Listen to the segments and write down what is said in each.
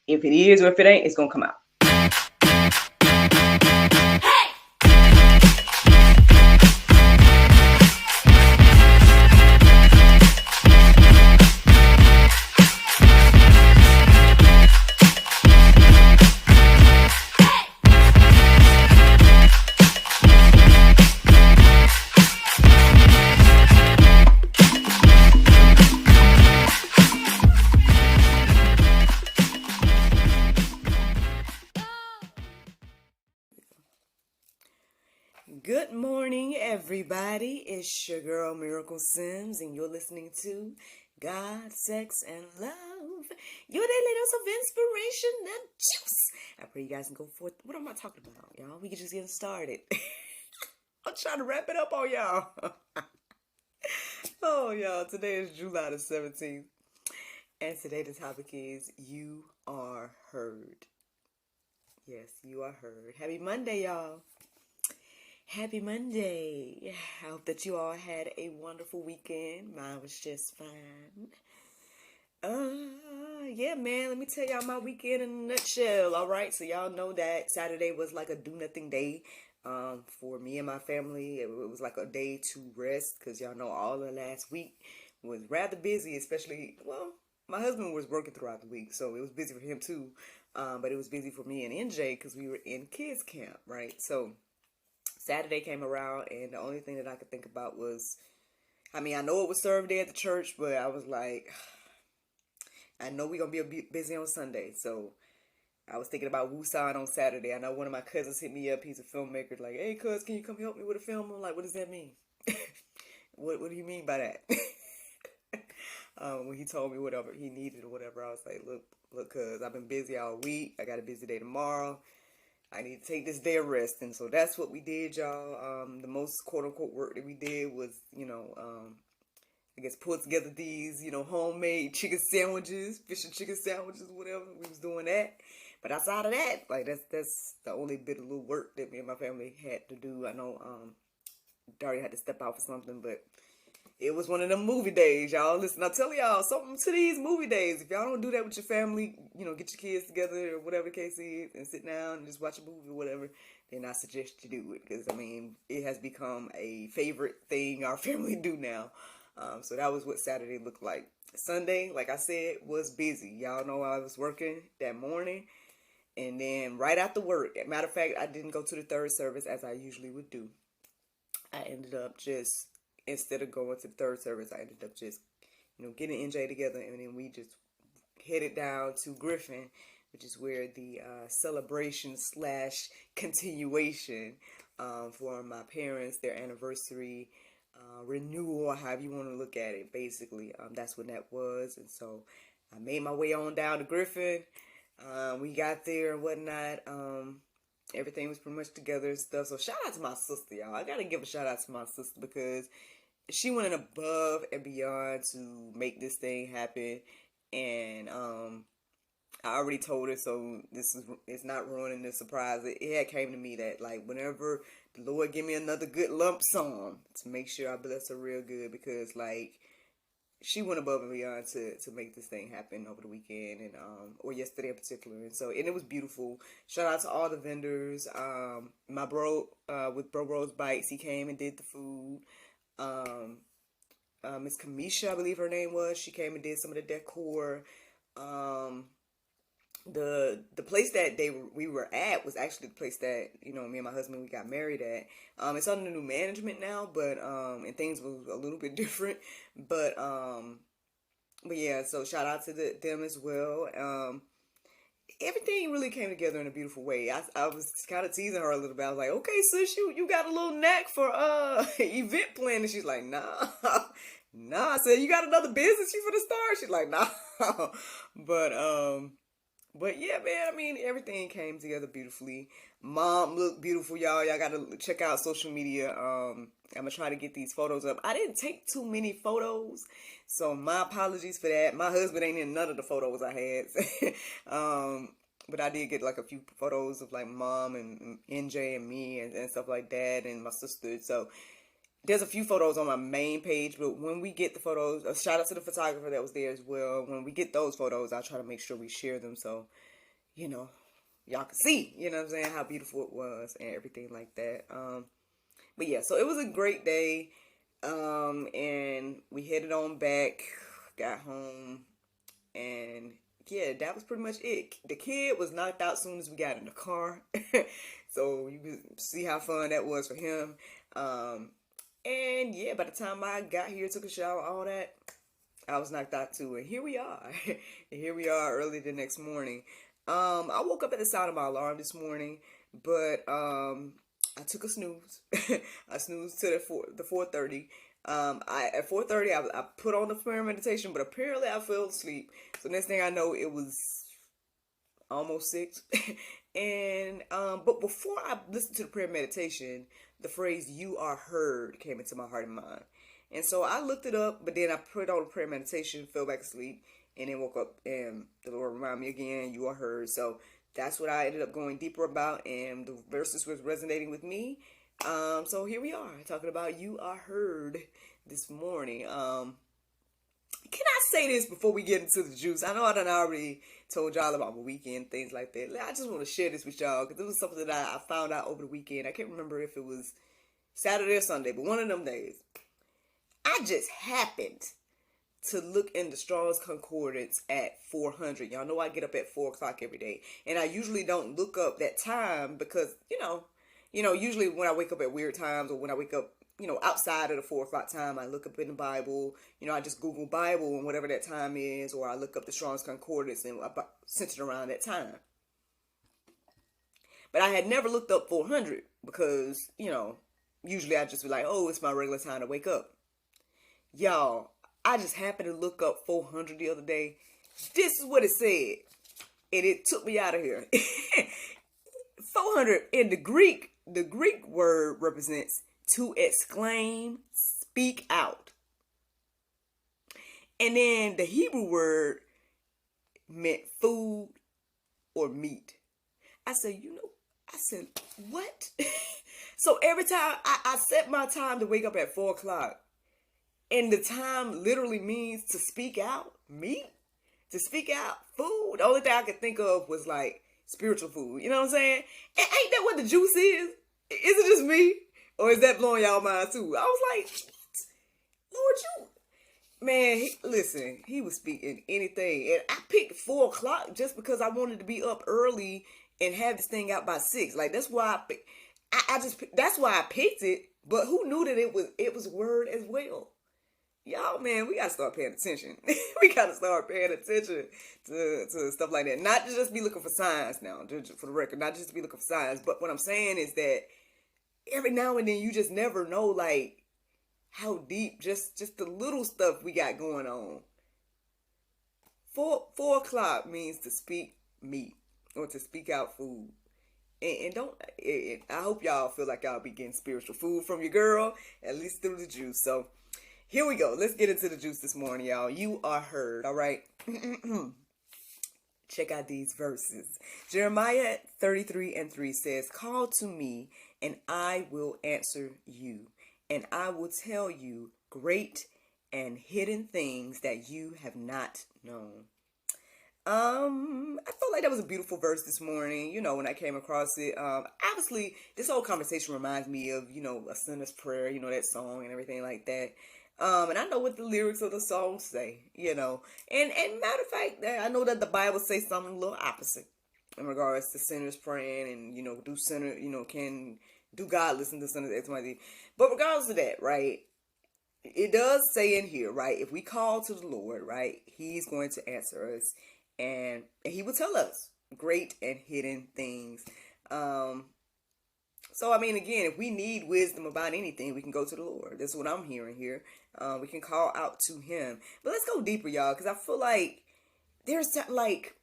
If it is or if it ain't, it's going to come out. Good morning, everybody. It's your girl, Miracle Sims, and you're listening to God, Sex, and Love, your daily dose of inspiration and juice. I pray you guys can go forth. What am I talking about, y'all? We can just get started. I'm trying to wrap it up on y'all. Oh, y'all, today is July the 17th, and today the topic is You Are Heard. Yes, you are heard. Happy Monday, y'all. Happy Monday. I hope that you all had a wonderful weekend. Mine was just fine. Yeah, man, let me tell y'all my weekend in a nutshell. All right, so y'all know that Saturday was like a do-nothing day for me and my family. It was like a day to rest because y'all know all the last week was rather busy, especially, well, my husband was working throughout the week, so it was busy for him too. But it was busy for me and NJ because we were in kids camp, right? So Saturday came around, and the only thing that I could think about was, I mean, I know it was served there at the church, but I was like, I know we're going to be busy on Sunday, so I was thinking about Wusan on Saturday. I know one of my cousins hit me up. He's a filmmaker, like, hey, cuz, can you come help me with a film? I'm like, what does that mean? What do you mean by that? When he told me whatever he needed or whatever, I was like, look, cuz, I've been busy all week. I got a busy day tomorrow. I need to take this day of rest. And so that's what we did, y'all. The most quote-unquote work that we did was, I guess put together these, homemade chicken sandwiches, fish and chicken sandwiches, whatever. We was doing that. But outside of that, like, that's the only bit of little work that me and my family had to do. I know Daria had to step out for something, but it was one of them movie days, y'all. Listen, I'll tell y'all something to these movie days. If y'all don't do that with your family, get your kids together or whatever the case is and sit down and just watch a movie or whatever, then I suggest you do it. Because, I mean, it has become a favorite thing our family do now. So that was what Saturday looked like. Sunday, like I said, was busy. Y'all know I was working that morning. And then right after work, matter of fact, I didn't go to the third service as I usually would do. I ended up just, instead of going to the third service, I ended up just, getting NJ together, and then we just headed down to Griffin, which is where the celebration / continuation for my parents, their anniversary renewal, or however you want to look at it, basically. That's when that was, and so I made my way on down to Griffin. We got there and whatnot. Everything was pretty much together and stuff. So shout out to my sister, y'all. I gotta give a shout out to my sister because she went above and beyond to make this thing happen. And I already told her, so it's not ruining the surprise. It had came to me that, like, whenever the Lord give me another good lump sum, to make sure I bless her real good, because, like, she went above and beyond to make this thing happen over the weekend and or yesterday in particular. And so, and it was beautiful. Shout out to all the vendors. My bro with Bro Bros Bites, he came and did the food. Miss Kamisha, I believe her name was, she came and did some of the decor. The place that we were at was actually the place that, me and my husband, we got married at. It's under new management now, but and things were a little bit different, but yeah, so shout out to them as well. Everything really came together in a beautiful way. I was kind of teasing her a little bit. I was like, okay, sis, you got a little knack for event planning. She's like, nah. I said, you got another business you for the start? She's like, nah. But yeah, man, I mean, everything came together beautifully. Mom looked beautiful, y'all. Y'all got to check out social media. I'm going to try to get these photos up. I didn't take too many photos, so my apologies for that. My husband ain't in none of the photos I had. But I did get like a few photos of like Mom and NJ and me and stuff like that, and my sister. So there's a few photos on my main page, but when we get the photos, a shout out to the photographer that was there as well. When we get those photos, I'll try to make sure we share them. So you know, y'all could see, you know what I'm saying, how beautiful it was and everything like that. But yeah, so it was a great day. And we headed on back, got home, and yeah, that was pretty much it. The kid was knocked out as soon as we got in the car. So you can see how fun that was for him. And yeah, by the time I got here, took a shower, all that, I was knocked out too. And here we are. And here we are early the next morning. I woke up at the sound of my alarm this morning, but I took a snooze. I snoozed to the 4:30. At 4:30 I put on the prayer meditation, but apparently I fell asleep. So next thing I know, it was almost 6. And but before I listened to the prayer meditation, the phrase "you are heard" came into my heart and mind. And so I looked it up, but then I put on the prayer meditation, fell back asleep, and then woke up, and the Lord reminded me again, "You are heard." So that's what I ended up going deeper about, and the verses was resonating with me. So here we are, talking about "You Are Heard" this morning. Can I say this before we get into the juice? I know I done already told y'all about my weekend, things like that. I just want to share this with y'all, because it was something that I found out over the weekend. I can't remember if it was Saturday or Sunday, but one of them days. I just happened to look in the Strong's Concordance at 400. Y'all know I get up at 4 o'clock every day. And I usually don't look up that time because, usually when I wake up at weird times, or when I wake up, outside of the 4 o'clock time, I look up in the Bible. I just Google Bible and whatever that time is, or I look up the Strong's Concordance and centered around that time. But I had never looked up 400 because, usually I just be like, oh, it's my regular time to wake up. Y'all, I just happened to look up 400 the other day. This is what it said. And it took me out of here. 400 in the Greek word represents to exclaim, speak out. And then the Hebrew word meant food or meat. I said, what? So every time I set my time to wake up at 4 o'clock, and the time literally means to speak out, meat, to speak out, food. The only thing I could think of was like spiritual food. You know what I'm saying? And ain't that what the juice is? Is it just me? Or is that blowing y'all mind too? I was like, what? Lord, man, listen, he was speaking anything. And I picked 4 o'clock just because I wanted to be up early and have this thing out by 6. Like, that's why that's why I picked it. But who knew that it was word as well? Y'all, man, we gotta start paying attention. We gotta start paying attention to stuff like that. Not to just be looking for signs now, for the record. Not just to be looking for signs. But what I'm saying is that every now and then you just never know, like, how deep just the little stuff we got going on. 4 o'clock means to speak meat or to speak out food. And I hope y'all feel like y'all be getting spiritual food from your girl, at least through the juice. So here we go. Let's get into the juice this morning, y'all. You are heard, all right? Check out these verses. Jeremiah 33:3 says, "Call to me, and I will answer you, and I will tell you great and hidden things that you have not known." I felt like that was a beautiful verse this morning, when I came across it. Obviously, this whole conversation reminds me of, A Sinner's Prayer, that song and everything like that. And I know what the lyrics of the song say, And matter of fact, I know that the Bible says something a little opposite in regards to sinners praying and, can do God listen to sinners, X, Y, Z. But regardless of that, right, it does say in here, right, if we call to the Lord, right, He's going to answer us, and He will tell us great and hidden things. So, I mean, again, if we need wisdom about anything, we can go to the Lord. That's what I'm hearing here. We can call out to Him. But let's go deeper, y'all, because I feel like there's, like,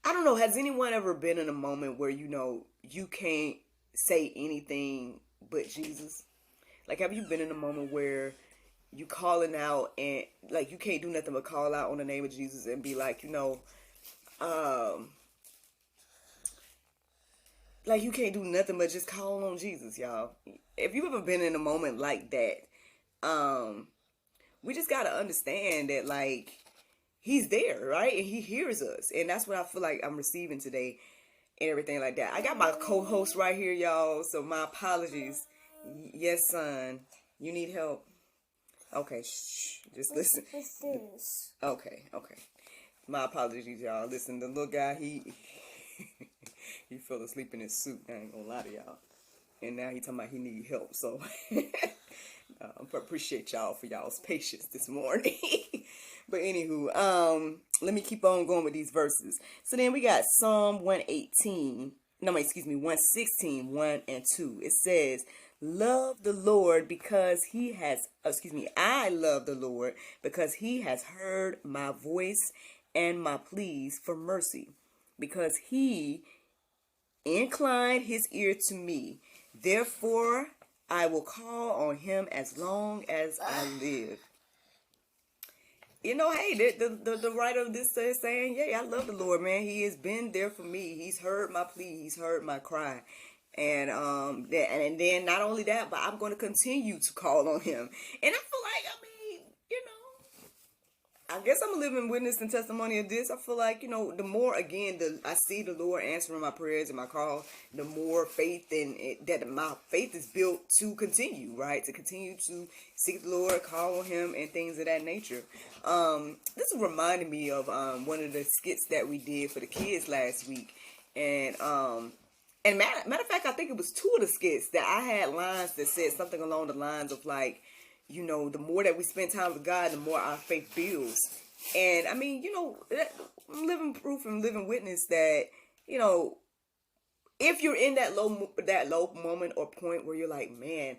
I don't know, has anyone ever been in a moment where, you can't say anything but Jesus? Like, have you been in a moment where you calling out and, like, you can't do nothing but call out on the name of Jesus and be like, like, you can't do nothing but just call on Jesus, y'all. If you've ever been in a moment like that, we just got to understand that, like, he's there, right? And he hears us. And that's what I feel like I'm receiving today and everything like that. I got my co-host right here, y'all. So my apologies. Yes, son. You need help? Okay, shh. Just listen. Okay, okay. My apologies, y'all. Listen, the little guy, he fell asleep in his suit. I ain't gonna lie to y'all. And now he talking about he need help. So I appreciate y'all for y'all's patience this morning. But anywho, let me keep on going with these verses. So then we got Psalm 118. No, excuse me, 116, 1 and 2. It says, love the Lord because he has, I love the Lord because he has heard my voice and my pleas for mercy, because he inclined his ear to me. Therefore, I will call on him as long as I live. You know, hey, the writer of this is saying, yeah, I love the Lord, man. He has been there for me. He's heard my plea. He's heard my cry. And then not only that, but I'm going to continue to call on him. And I feel like, I mean, you know, I guess I'm a living witness and testimony of this. I feel like, you know, the more, again, I see the Lord answering my prayers and my calls, the more faith that my faith is built to continue, right? To continue to seek the Lord, call on him, and things of that nature. This reminded me of one of the skits that we did for the kids last week. And matter of fact, I think it was two of the skits that I had lines that said something along the lines of like, you know, the more that we spend time with God, the more our faith builds. And I mean, you know, I'm living proof and living witness that, you know, if you're in that low moment or point where you're like, man,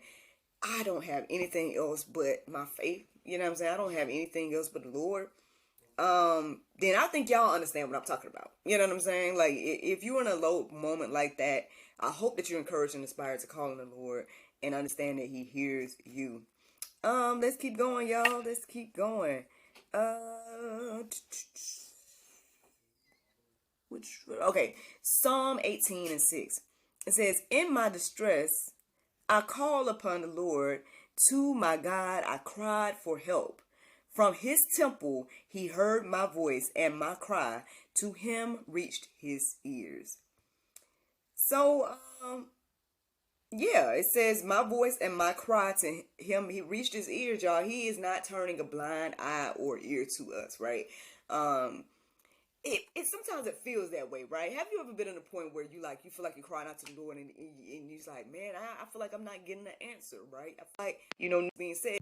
I don't have anything else but my faith. You know what I'm saying? I don't have anything else but the Lord. Then I think y'all understand what I'm talking about. You know what I'm saying? Like, if you're in a low moment like that, I hope that you're encouraged and inspired to call on the Lord and understand that he hears you. Let's keep going, y'all. Let's keep going. Okay, Psalm 18 and 6. It says, in my distress, I call upon the Lord. To my God, I cried for help. From his temple, he heard my voice, and my cry to him reached his ears. So, yeah, it says my voice and my cry to him, he reached his ears, y'all. He is not turning a blind eye or ear to us, right? It sometimes it feels that way, right? Have you ever been in a point where you feel like you're crying out to the Lord and you're just like, man, I feel like I'm not getting the answer, right? I feel like, you know, being said,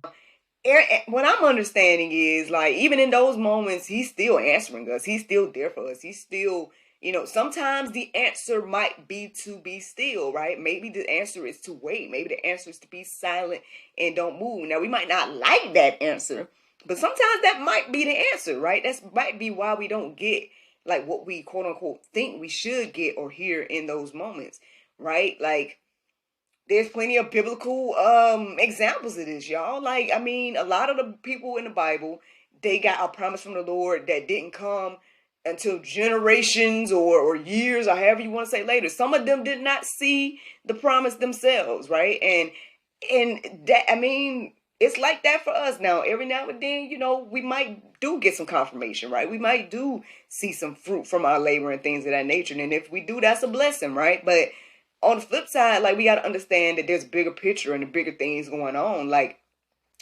what I'm understanding is, like, even in those moments, he's still answering us. He's still there for us. He's still, you know, sometimes the answer might be to be still, right? Maybe the answer is to wait. Maybe the answer is to be silent and don't move. Now, we might not like that answer, but sometimes that might be the answer, right? That might be why we don't get, like, what we, quote unquote, think we should get or hear in those moments, right? Like, there's plenty of biblical examples of this, y'all. Like, I mean, a lot of the people in the Bible, they got a promise from the Lord that didn't come until generations or years or however you want to say later. Some of them did not see the promise themselves, right? And that, I mean, it's like that for us now. Every now and then, you know, we might do get some confirmation, right? We might do see some fruit from our labor and things of that nature. And if we do, that's a blessing, right? But on the flip side, like, we got to understand that there's a bigger picture and the bigger things going on. Like,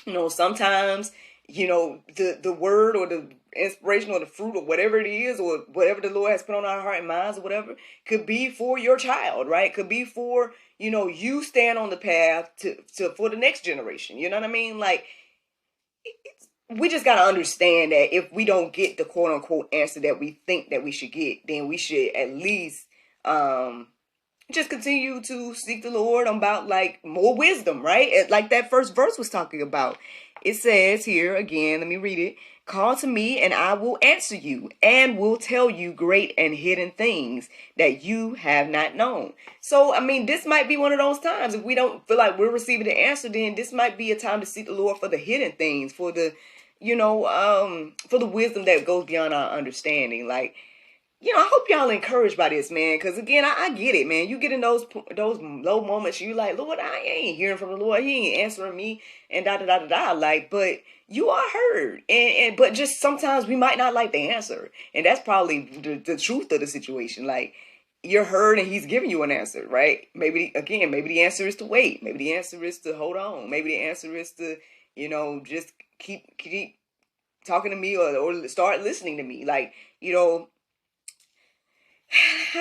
you know, sometimes, you know, the word or the inspiration or the fruit or whatever it is or whatever the Lord has put on our heart and minds or whatever could be for your child, right? Could be for, you know, you stand on the path to for the next generation. You know what I mean? Like, we just got to understand that if we don't get the quote unquote answer that we think that we should get, then we should at least, just continue to seek the Lord about, like, more wisdom, right? Like that first verse was talking about. It says here again, let me read it. Call to me and I will answer you and will tell you great and hidden things that you have not known. So, I mean, this might be one of those times. If we don't feel like we're receiving the answer, then this might be a time to seek the Lord for the hidden things, for the, you know, for the wisdom that goes beyond our understanding. Like, I hope y'all encouraged by this, man. Because again, I get it, man. You get in those low moments, you like, Lord, I ain't hearing from the Lord. He ain't answering me, and da da da da da. Like, but you are heard, and but just sometimes we might not like the answer, and that's probably the truth of the situation. Like, you're heard, and He's giving you an answer, right? Maybe the answer is to wait. Maybe the answer is to hold on. Maybe the answer is to, just keep talking to me, or start listening to me. Like, I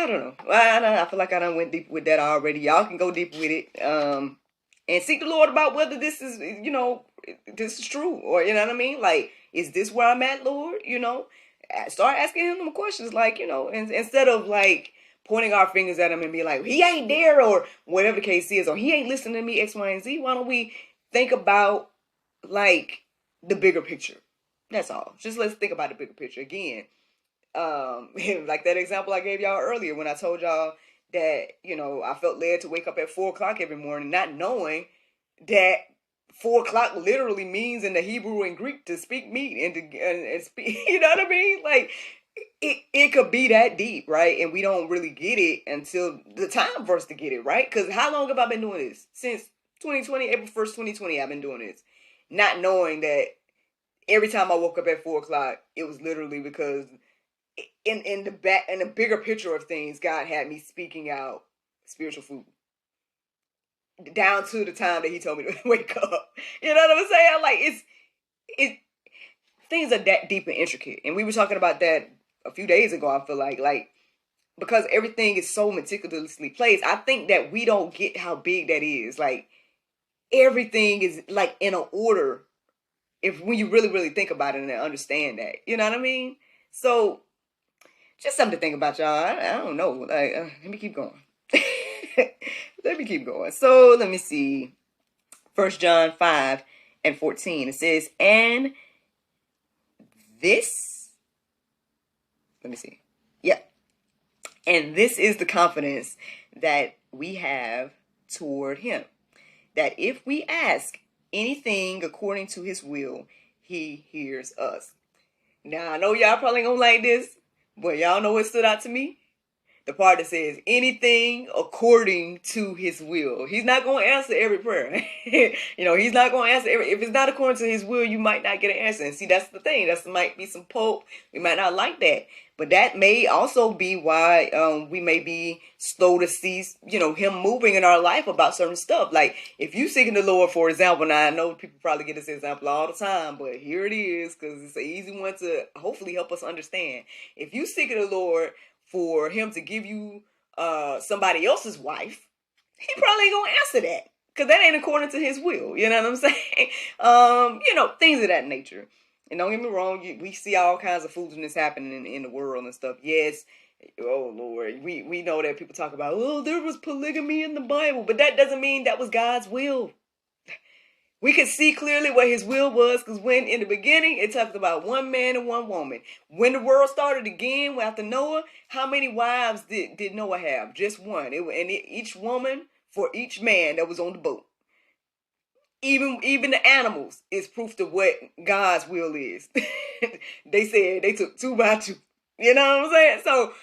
don't know. I feel like I done went deep with that already. Y'all can go deep with it. And seek the Lord about whether this is, this is true, or you know what I mean. Like, is this where I'm at, Lord? Start asking Him questions, like, instead of like pointing our fingers at Him and be like, He ain't there, or whatever the case is, or He ain't listening to me, X, Y, and Z. Why don't we think about like the bigger picture? That's all. Just let's think about the bigger picture again. Like that example I gave y'all earlier when I told y'all that, I felt led to wake up at 4 o'clock every morning, not knowing that 4 o'clock literally means in the Hebrew and Greek to speak meat and speak, you know what I mean? Like, it could be that deep, right? And we don't really get it until the time for us to get it, right? Because how long have I been doing this? Since 2020, April 1st, 2020, I've been doing this. Not knowing that every time I woke up at 4 o'clock, it was literally because in the bigger picture of things, God had me speaking out spiritual food down to the time that He told me to wake up. You know what I'm saying? Like, it things are that deep and intricate, and we were talking about that a few days ago. I feel like because everything is so meticulously placed, I think that we don't get how big that is. Like, everything is like in an order. When you really think about it and understand that, you know what I mean? So, just something to think about, y'all. I don't know. Like, let me keep going. Let me keep going. So, let me see. 1 John 5:14. It says, and this, let me see. Yeah. And this is the confidence that we have toward Him, that if we ask anything according to His will, He hears us. Now, I know y'all probably gonna like this, but y'all know what stood out to me? The part that says anything according to His will. He's not going to answer every prayer. He's not going to answer if it's not according to His will, you might not get an answer. And see, that's the thing. That might be some pope. We might not like that. But that may also be why we may be slow to see, Him moving in our life about certain stuff. Like, if you seeking the Lord, for example, now I know people probably get this example all the time, but here it is, because it's an easy one to hopefully help us understand. If you seeking the Lord for Him to give you somebody else's wife, He probably ain't gonna answer that, because that ain't according to His will. You know what I'm saying? Things of that nature. And don't get me wrong, we see all kinds of foolishness happening in the world and stuff. Yes, oh Lord, we know that people talk about, oh, there was polygamy in the Bible, but that doesn't mean that was God's will. We could see clearly what His will was, because when in the beginning it talked about one man and one woman. When the world started again after Noah, how many wives did Noah have? Just one. Each woman for each man that was on the boat. Even the animals is proof to what God's will is. They said they took 2 by 2. You know what I'm saying? So,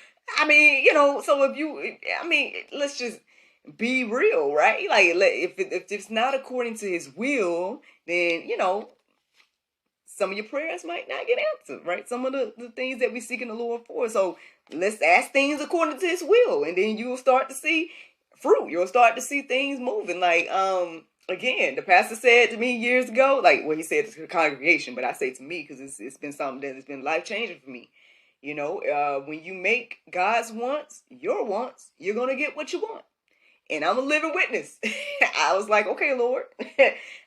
let's just be real, right? Like, if it's not according to His will, then, some of your prayers might not get answered, right? Some of the things that we seek in the Lord for. So let's ask things according to His will, and then you'll start to see fruit. You'll start to see things moving. Like, again, the pastor said to me years ago, like, well, he said to the congregation, but I say to me because it's been something that has been life-changing for me. When you make God's wants your wants, you're going to get what you want. And I'm a living witness. I was like, okay, Lord,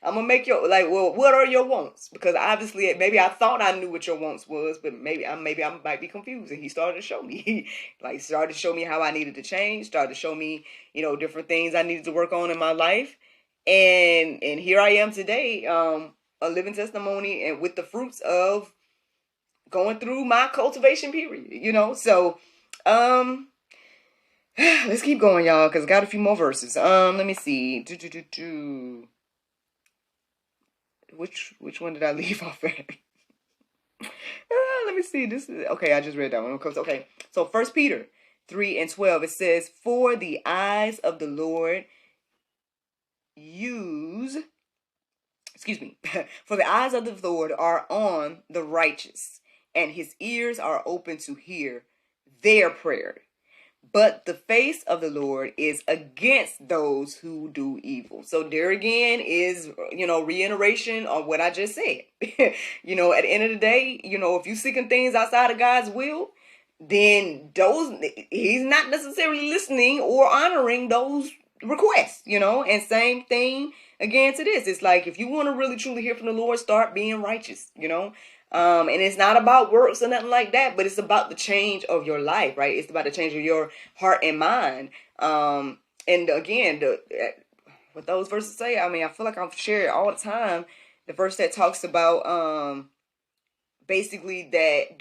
I'm going to make well, what are your wants? Because obviously, maybe I thought I knew what your wants was, but maybe I might be confused. And He started to show me, started to show me how I needed to change, started to show me, different things I needed to work on in my life. And here I am today, a living testimony, and with the fruits of going through my cultivation period, So, let's keep going, y'all, because I got a few more verses. Let me see. Which one did I leave off at? Let me see. This is okay. I just read that one. Okay. So 1 Peter 3:12, it says, "For the eyes of the Lord use, excuse me, for the eyes of the Lord are on the righteous, and his ears are open to hear their prayer. But the face of the Lord is against those who do evil." So there again is, reiteration on what I just said. At the end of the day, if you seeking things outside of God's will, then he's not necessarily listening or honoring those requests, and same thing again to this. It's like, if you want to really truly hear from the Lord, start being righteous, and it's not about works or nothing like that, but it's about the change of your life, right? It's about the change of your heart and mind. And again, what those verses say, I feel like I'm sharing all the time. The verse that talks about basically that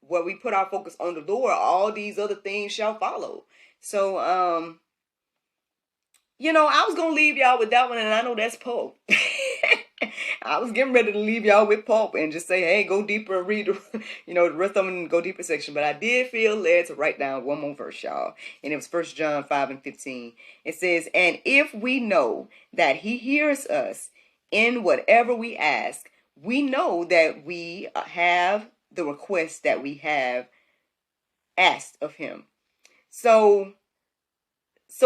where we put our focus on the Lord, all these other things shall follow. So I was gonna leave y'all with that one, and I know that's Pope. I was getting ready to leave y'all with Pope and just say, hey, go deeper and read the rest of them and go deeper section. But I did feel led to write down one more verse, y'all. And it was 1 John 5:15. It says, "And if we know that he hears us in whatever we ask, we know that we have the request that we have asked of him." So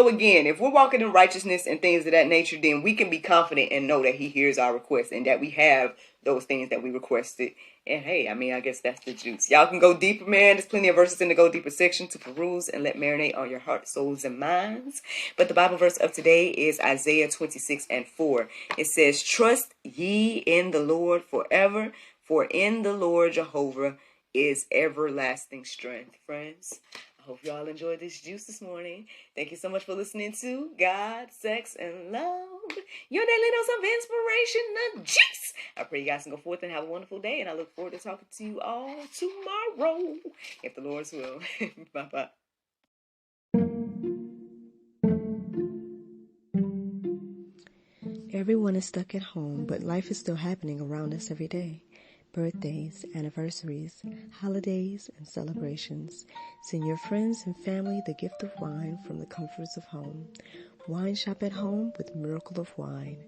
again, if we're walking in righteousness and things of that nature, then we can be confident and know that he hears our requests and that we have those things that we requested. And hey, I guess that's the juice. Y'all can go deeper, man. There's plenty of verses in the go deeper section to peruse and let marinate on your heart, souls, and minds. But the Bible verse of today is Isaiah 26:4. It says, "Trust ye in the Lord forever, for in the Lord Jehovah is everlasting strength." Friends, I hope y'all enjoyed this juice this morning. Thank you so much for listening to God, Sex, and Love, your daily dose of inspiration and juice. I pray you guys can go forth and have a wonderful day, and I look forward to talking to you all tomorrow, if the Lord's will. Bye-bye. Everyone is stuck at home, but life is still happening around us every day. Birthdays, anniversaries, holidays, and celebrations. Send your friends and family the gift of wine from the comforts of home. Wine shop at home with Miracle of Wine.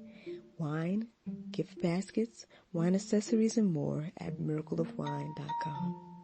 Wine, gift baskets, wine accessories, and more at miracleofwine.com.